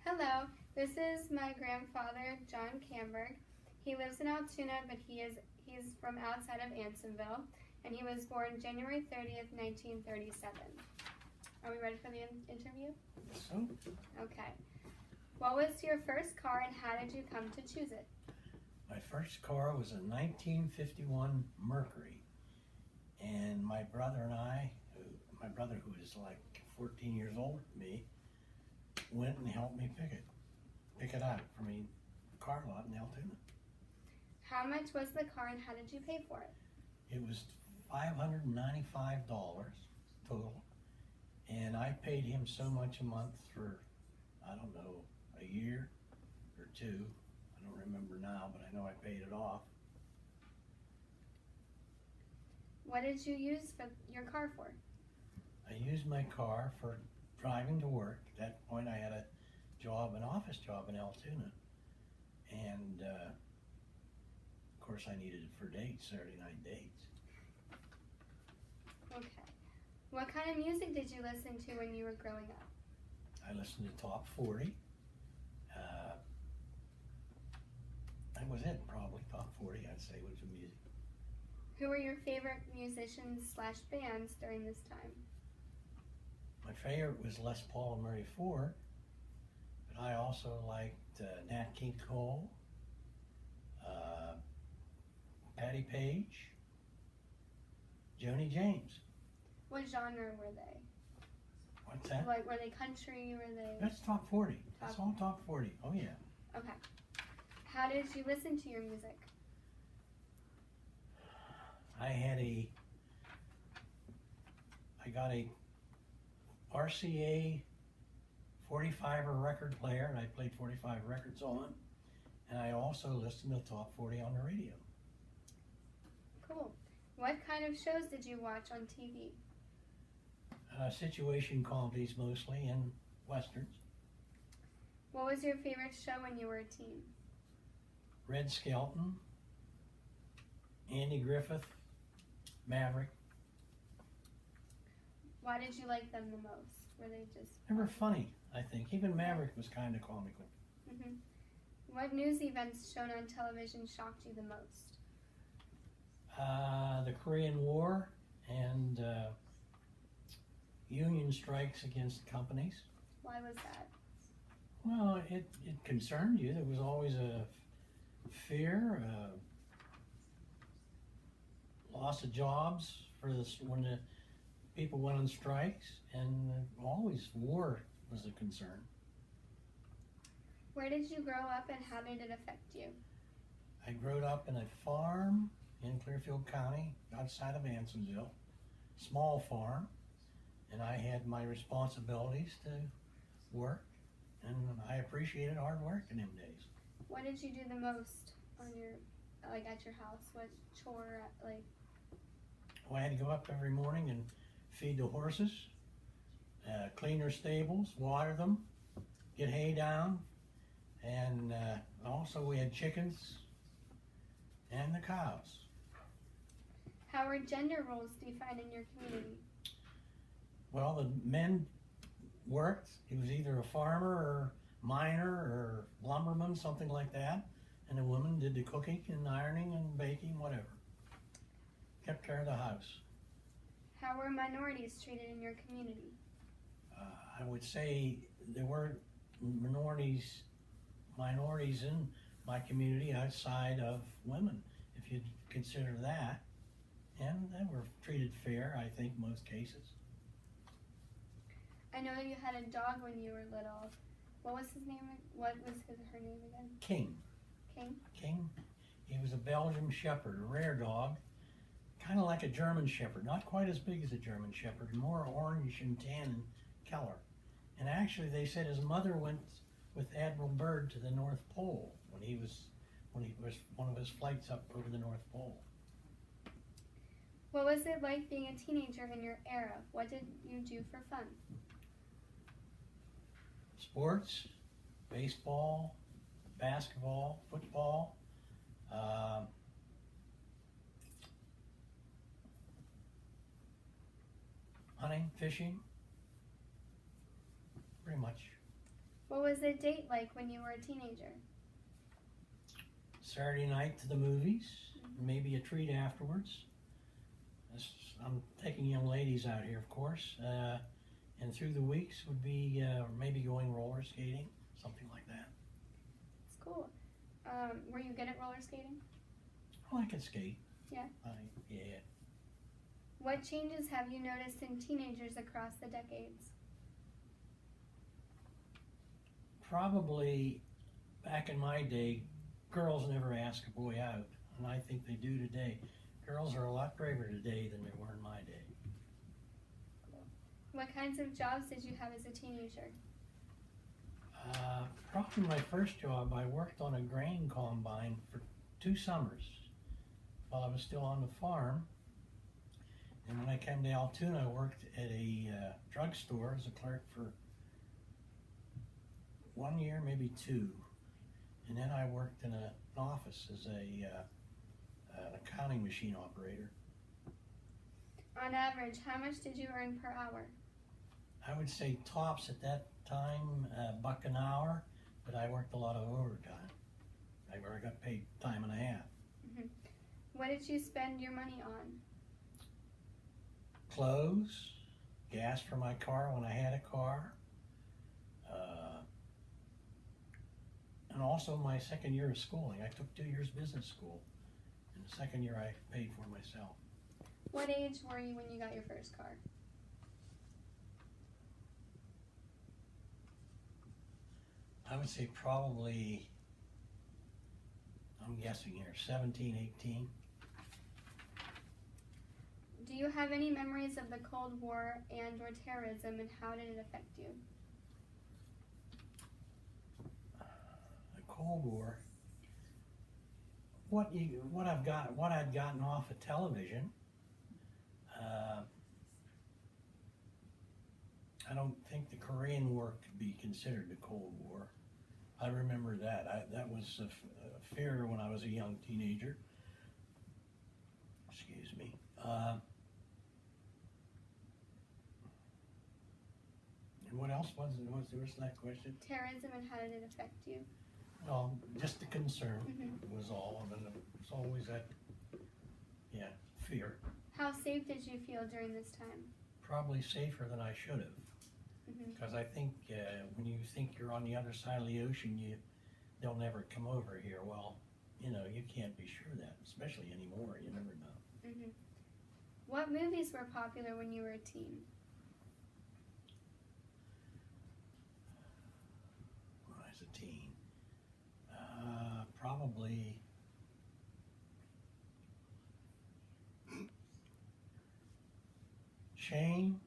Hello, this is my grandfather, John Camberg. He lives in Altoona, but he's from outside of Ansonville, and he was born January 30th, 1937. Are we ready for the interview? So, Okay. What was your first car and how did you come to choose it? my first car was a 1951 Mercury, and my brother and I, my brother who is like 14 years older than me, went and helped me pick it out for me, car lot in Altoona. How much was the car and how did you pay for it? It was $595 total, and I paid him so much a month for, I don't know, a year or two. I don't remember now, but I know I paid it off. What did you use your car for? I used my car for driving to work. At that point I had a job, an office job in Altoona, and of course I needed it for dates, Saturday night dates. Okay. What kind of music did you listen to when you were growing up? I listened to Top 40. That was it, probably. Top 40, I'd say, was the music. Who were your favorite musicians/bands during this time? My favorite was Les Paul and Murray Ford, but I also liked Nat King Cole, Patti Page, Joni James. What genre were they? What's that? Like, were they country? Were they? That's Top 40. That's all Top 40. Oh yeah. Okay. How did you listen to your music? I got a RCA 45er record player, and I played 45 records on, and I also listened to Top 40 on the radio. Cool. What kind of shows did you watch on TV? Situation comedies mostly, and westerns. What was your favorite show when you were a teen? Red Skelton, Andy Griffith, Maverick. Why did you like them the most? Were they just... They were funny, I think. Even Maverick was kind of comical. Mm-hmm. What news events shown on television shocked you the most? The Korean War and union strikes against companies. Why was that? Well, it concerned you. There was always a fear, loss of jobs for this when the people went on strikes, and always war was a concern. Where did you grow up and how did it affect you? I grew up in a farm in Clearfield County, outside of Ansonville, small farm, and I had my responsibilities to work, and I appreciated hard work in them days. What did you do the most on your, like at your house? What chore, like? Well, I had to go up every morning and feed the horses, clean their stables, water them, get hay down, and also we had chickens and the cows. How are gender roles defined in your community? Well, the men worked. He was either a farmer or miner or lumberman, something like that, and the woman did the cooking and ironing and baking, whatever. Kept care of the house. How were minorities treated in your community? I would say there were minorities in my community outside of women, if you consider that, and they were treated fair, I think, most cases. I know that you had a dog when you were little. What was his name? What was her name again? King. King? King. He was a Belgian Shepherd, a rare dog, kind of like a German Shepherd, not quite as big as a German Shepherd, more orange and tan in color. And actually, they said his mother went with Admiral Byrd to the North Pole when he was one of his flights up over the North Pole. What was it like being a teenager in your era? What did you do for fun? Sports, baseball, basketball, football, hunting, fishing, pretty much. What was the date like when you were a teenager? Saturday night to the movies, maybe a treat afterwards. I'm taking young ladies out here, of course. And through the weeks would be maybe going roller skating, something like that. It's cool. Were you good at roller skating? Oh, I can skate. Yeah. Yeah. What changes have you noticed in teenagers across the decades? Probably back in my day, girls never asked a boy out, and I think they do today. Girls are a lot braver today than they were in my day. What kinds of jobs did you have as a teenager? Probably my first job, I worked on a grain combine for 2 summers while I was still on the farm. And when I came to Altoona, I worked at a drugstore as a clerk for 1 year, maybe 2. And then I worked in an office as an accounting machine operator. On average, how much did you earn per hour? I would say tops at that time, $1 an hour, but I worked a lot of overtime. I got paid time and a half. What did you spend your money on? Clothes, gas for my car when I had a car, and also my second year of schooling. I took 2 years business school, and the second year I paid for myself. What age were you when you got your first car? I would say probably, I'm guessing here, 17, 18. Do you have any memories of the Cold War and or terrorism, and how did it affect you? The Cold War. What I'd gotten off of television. I don't think the Korean War could be considered the Cold War. I remember that. That was a fear when I was a young teenager. Excuse me. And what else was that question? Terrorism, and how did it affect you? Well, just the concern was all, and it was always that, fear. How safe did you feel during this time? Probably safer than I should have, because I think when you think you're on the other side of the ocean, they'll never come over here. Well, you can't be sure of that, especially anymore. You never know. What movies were popular when you were a teen? When I was a teen, probably Shane,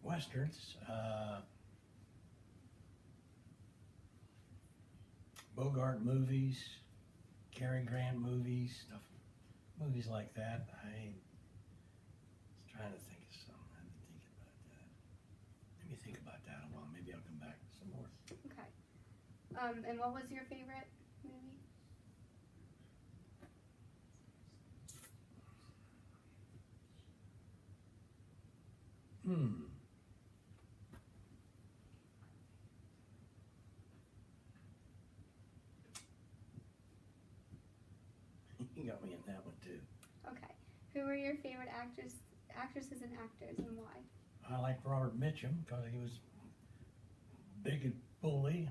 westerns, Bogart movies, Cary Grant movies, movies like that. I was trying to think of some. I had to think about that. Let me think about that a while. Maybe I'll come back with some more. Okay. And what was your favorite movie? You got me in that one too. Okay. Who were your favorite actresses and actors, and why? I liked Robert Mitchum because he was big and bully.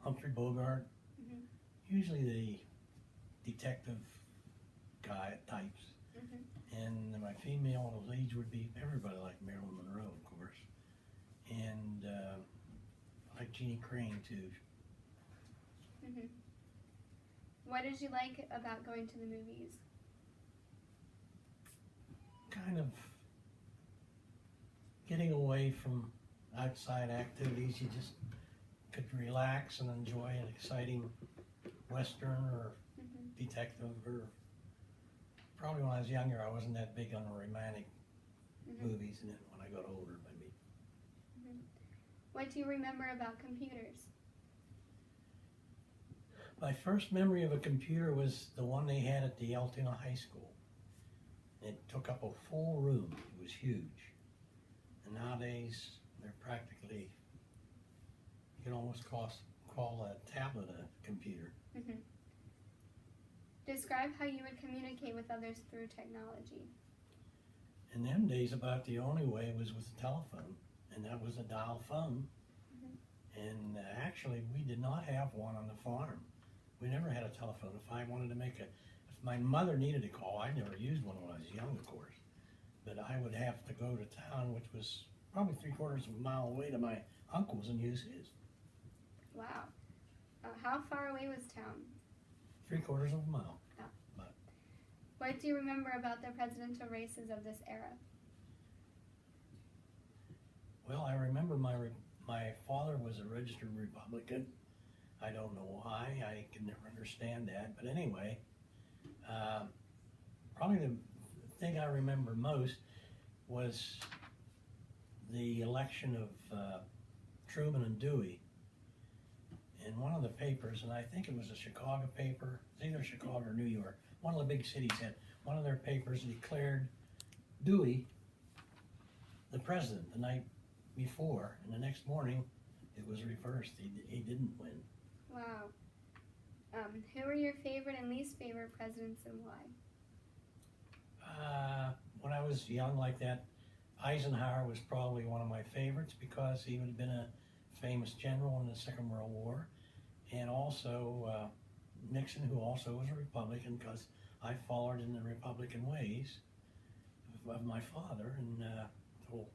Humphrey Bogart, usually the detective guy types. And my female leads would be everybody like Marilyn Monroe, of course. And I like Jeannie Crane too. What did you like about going to the movies? Kind of getting away from outside activities. You just could relax and enjoy an exciting Western or detective. Or probably when I was younger, I wasn't that big on the romantic movies, and then when I got older, maybe. What do you remember about computers? My first memory of a computer was the one they had at the Altoona High School. It took up a full room. It was huge. And nowadays, They're practically, you can almost call a tablet a computer. Mm-hmm. Describe how you would communicate with others through technology. In them days, about the only way was with the telephone, and that was a dial phone. And actually, we did not have one on the farm. We never had a telephone. If I wanted to if my mother needed a call, I never used one when I was young, of course. But I would have to go to town, which was probably 3/4 of a mile away to my uncle's, and use his. Wow. How far away was town? 3/4 of a mile. Oh. But What do you remember about the presidential races of this era? well, I remember my father was a registered Republican. I don't know why. I can never understand that. But anyway, probably the thing I remember most was the election of Truman and Dewey. In one of the papers, and I think it was a Chicago paper, it was either Chicago or New York, one of the big cities had one of their papers declared Dewey the president the night before, and the next morning it was reversed. He didn't win. Wow. Who are your favorite and least favorite presidents and why? When I was young like that, Eisenhower was probably one of my favorites because he would have been a famous general in the Second World War, and also Nixon, who also was a Republican, because I followed in the Republican ways of my father, and well,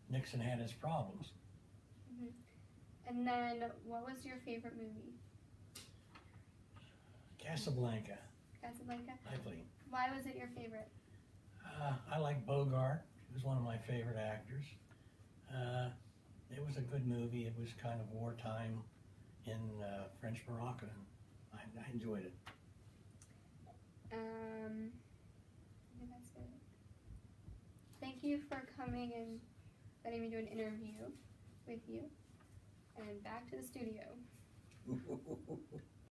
Nixon had his problems. Mm-hmm. And then, what was your favorite movie? Casablanca, Casablanca? I think. Why was it your favorite? I like Bogart. He was one of my favorite actors. It was a good movie. It was kind of wartime in French Morocco. I enjoyed it. I think that's it. Thank you for coming and letting me do an interview with you. And back to the studio.